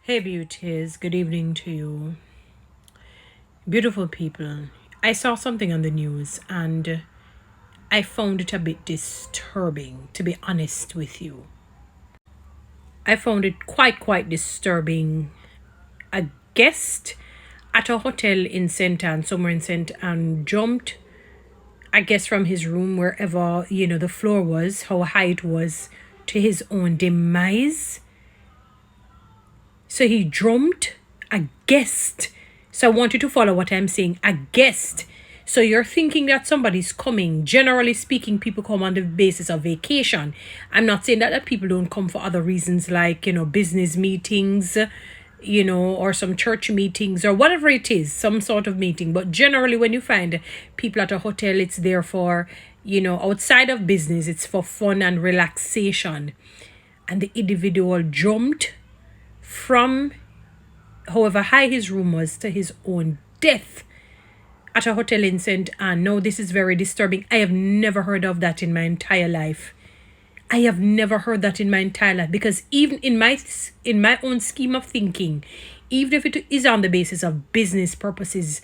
Hey, beauties, good evening to you. Beautiful people. I saw something on the news and I found it a bit disturbing, to be honest with you. I found it quite disturbing. A guest at a hotel in St. Anne, somewhere in St. Anne, jumped, I guess, from his room, wherever, the floor was, how high it was, to his own demise. So he jumped a guest. So I want you to follow what I'm saying. A guest. So you're thinking that somebody's coming. Generally speaking, people come on the basis of vacation. I'm not saying that people don't come for other reasons like, business meetings, or some church meetings or whatever it is, some sort of meeting. But generally, when you find people at a hotel, it's there for, outside of business, it's for fun and relaxation. And the individual jumped from however high his room was to his own death at a hotel in St. Anne. No, this is very disturbing. I have never heard of that in my entire life. I have never heard that in my entire life, because even in my own scheme of thinking, even if it is on the basis of business purposes,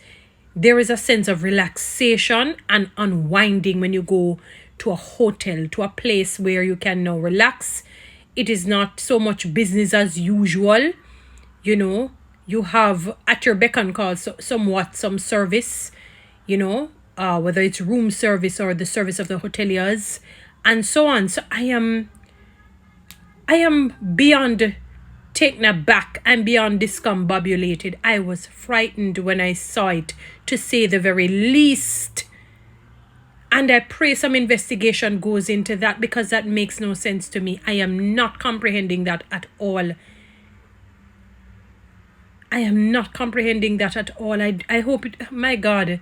there is a sense of relaxation and unwinding when you go to a hotel, to a place where you can now relax. It is not so much business as usual. You have at your beck and call some service, whether it's room service or the service of the hoteliers and so on. So I am beyond taken aback. I'm beyond discombobulated. I was frightened when I saw it, to say the very least. And I pray some investigation goes into that, because that makes no sense to me. I am not comprehending that at all. I hope it, my God,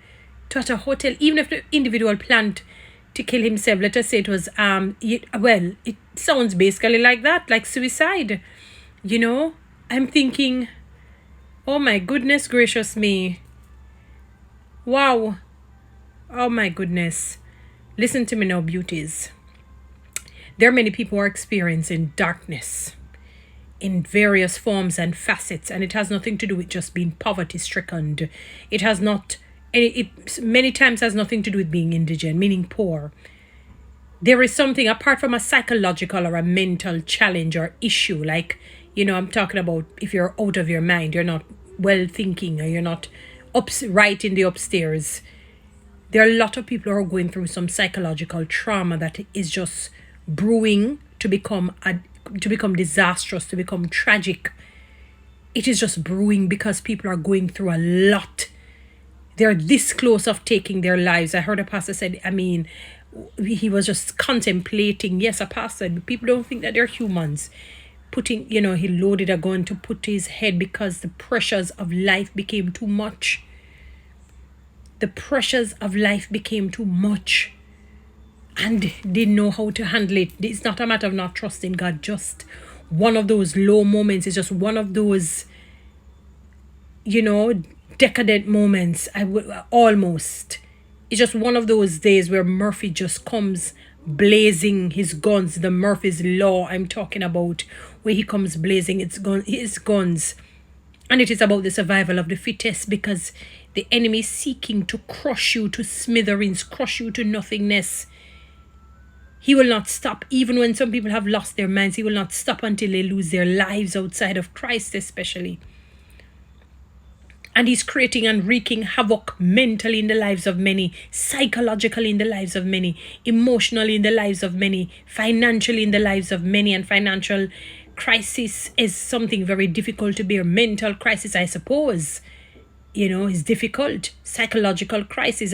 to at a hotel, even if the individual planned to kill himself, let us say it was, it sounds basically like that, like suicide. I'm thinking, oh my goodness gracious me. Wow. Oh my goodness. Listen to me now, beauties. There are many people who are experiencing darkness in various forms and facets, and it has nothing to do with just being poverty stricken. It many times has nothing to do with being indigent, meaning poor. There is something apart from a psychological or a mental challenge or issue, like, I'm talking about if you're out of your mind, you're not well thinking, or you're not right in the upstairs. There are a lot of people who are going through some psychological trauma that is just brewing to become disastrous, to become tragic. It is just brewing because people are going through a lot. They're this close of taking their lives. I heard a pastor said, he was just contemplating. Yes, a pastor. People don't think that they're humans. He loaded a gun to put to his head because the pressures of life became too much. And didn't know how to handle it. It's not a matter of not trusting God. Just one of those low moments. It's just one of those, decadent moments. Almost. It's just one of those days where Murphy just comes blazing his guns. The Murphy's Law I'm talking about, where he comes blazing his guns. And it is about the survival of the fittest, because the enemy is seeking to crush you to smithereens, crush you to nothingness. He will not stop. Even when some people have lost their minds, he will not stop until they lose their lives outside of Christ, especially. And he's creating and wreaking havoc mentally in the lives of many, psychologically in the lives of many, emotionally in the lives of many, financially in the lives of many. And financial crisis is something very difficult to bear. Mental crisis, I suppose, is difficult. Psychological crisis.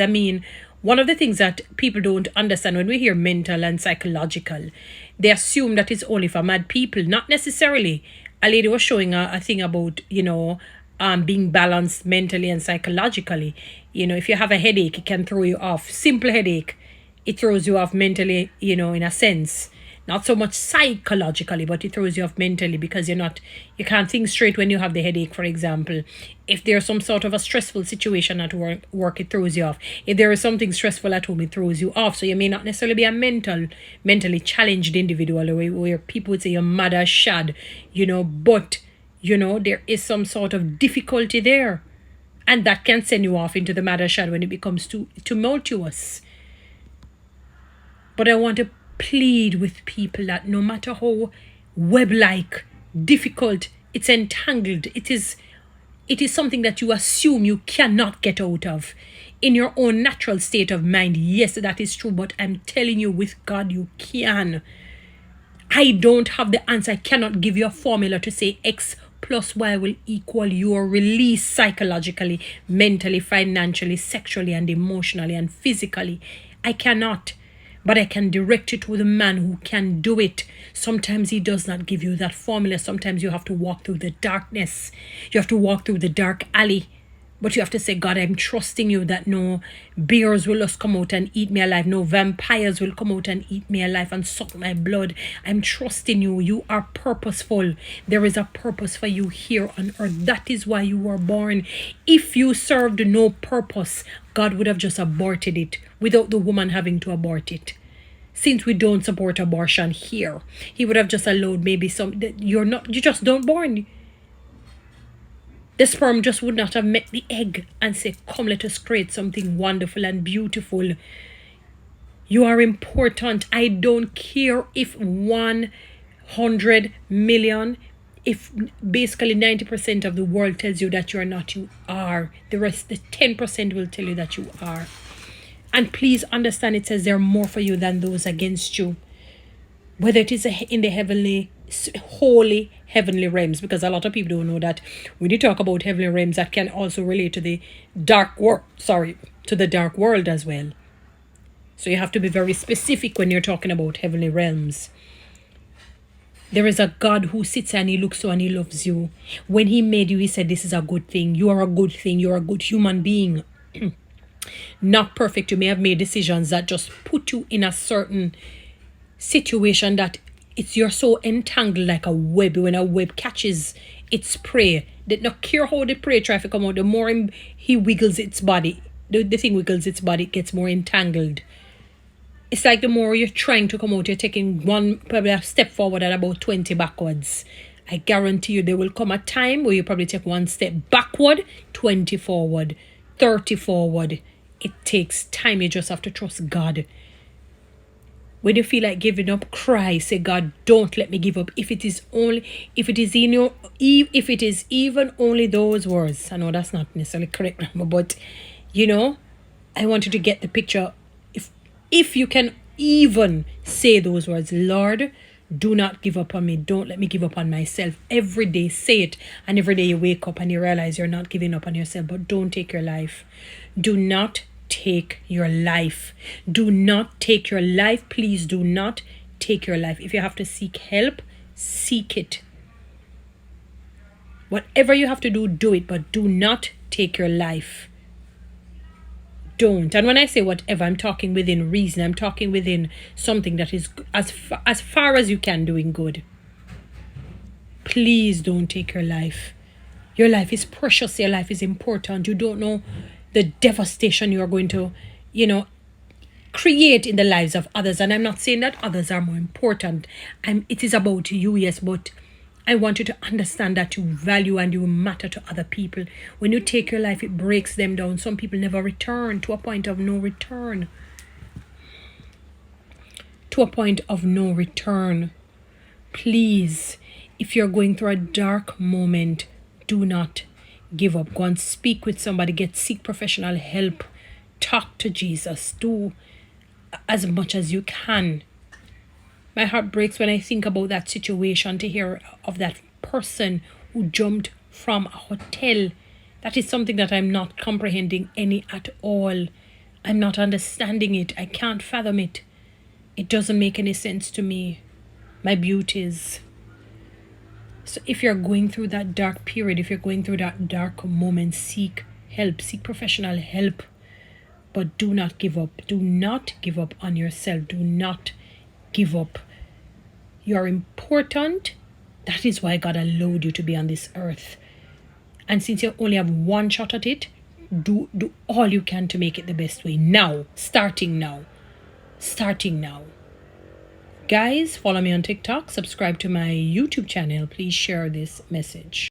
One of the things that people don't understand when we hear mental and psychological, they assume that it's only for mad people. Not necessarily. A lady was showing a thing about, being balanced mentally and psychologically. If you have a headache, it can throw you off. Simple headache, it throws you off mentally, in a sense. Not so much psychologically, but it throws you off mentally, because you can't think straight when you have the headache, for example. If there's some sort of a stressful situation at work, it throws you off. If there is something stressful at home, it throws you off. So you may not necessarily be a mentally challenged individual, where people would say you're mad as shad, but There is some sort of difficulty there. And that can send you off into the madder shadow when it becomes too tumultuous. But I want to plead with people that no matter how web-like, difficult, it's entangled, it is something that you assume you cannot get out of. In your own natural state of mind, yes, that is true, but I'm telling you, with God, you can. I don't have the answer. I cannot give you a formula to say X plus Y will equal your release psychologically, mentally, financially, sexually, and emotionally, and physically. I cannot. But I can direct you to the man who can do it. Sometimes he does not give you that formula. Sometimes you have to walk through the darkness. You have to walk through the dark alley. But you have to say, God, I'm trusting you that no bears will just come out and eat me alive. No vampires will come out and eat me alive and suck my blood. I'm trusting you. You are purposeful. There is a purpose for you here on earth. That is why you were born. If you served no purpose, God would have just aborted it without the woman having to abort it. Since we don't support abortion here, he would have just allowed maybe you just don't born. The sperm just would not have met the egg and say, come, let us create something wonderful and beautiful. You are important. I don't care if 100 million, if basically 90% of the world tells you that you are not, you are. The rest, the 10% will tell you that you are. And please understand, it says there are more for you than those against you. Whether it is in the heavenly, holy heavenly realms, because a lot of people don't know that when you talk about heavenly realms, that can also relate to the dark world, to the dark world as well. So you have to be very specific when you're talking about heavenly realms. There is a God who sits and he looks you and he loves you. When he made you, he said, this is a good thing. You are a good thing. You're a good human being. Not perfect. You may have made decisions that just put you in a certain situation that you're so entangled like a web. When a web catches its prey, they not care how the prey try to come out, the more he wiggles its body, the thing wiggles its body, it gets more entangled. It's like the more you're trying to come out, you're taking probably a step forward and about 20 backwards. I guarantee you there will come a time where you probably take one step backward, 20 forward, 30 forward. It takes time. You just have to trust God. When you feel like giving up, cry. Say, God, don't let me give up. If it is even only those words. I know that's not necessarily correct, but I want you to get the picture. If you can even say those words, Lord, do not give up on me. Don't let me give up on myself. Every day say it, and every day you wake up and you realize you're not giving up on yourself. But don't take your life. Do not take your life. Do not take your life. Please do not take your life. If you have to seek help, seek it. Whatever you have to do, do it, but do not take your life. Don't. And when I say whatever, I'm talking within reason. I'm talking within something that is as far as you can doing good. Please don't take your life. Your life is precious. Your life is important. You don't know the devastation you are going to, create in the lives of others. And I'm not saying that others are more important. It is about you, yes, but I want you to understand that you value and you matter to other people. When you take your life, it breaks them down. Some people never return to a point of no return. To a point of no return. Please, if you're going through a dark moment, do not give up. Go and speak with somebody. Seek professional help. Talk to Jesus. Do as much as you can. My heart breaks when I think about that situation, to hear of that person who jumped from a hotel. That is something that I'm not comprehending any at all. I'm not understanding it. I can't fathom it. It doesn't make any sense to me. My beauties. So if you're going through that dark period, if you're going through that dark moment, seek help. Seek professional help. But do not give up. Do not give up on yourself. Do not give up. You're important. That is why God allowed you to be on this earth. And since you only have one shot at it, do all you can to make it the best way. Now. Starting now. Guys, follow me on TikTok. Subscribe to my YouTube channel. Please share this message.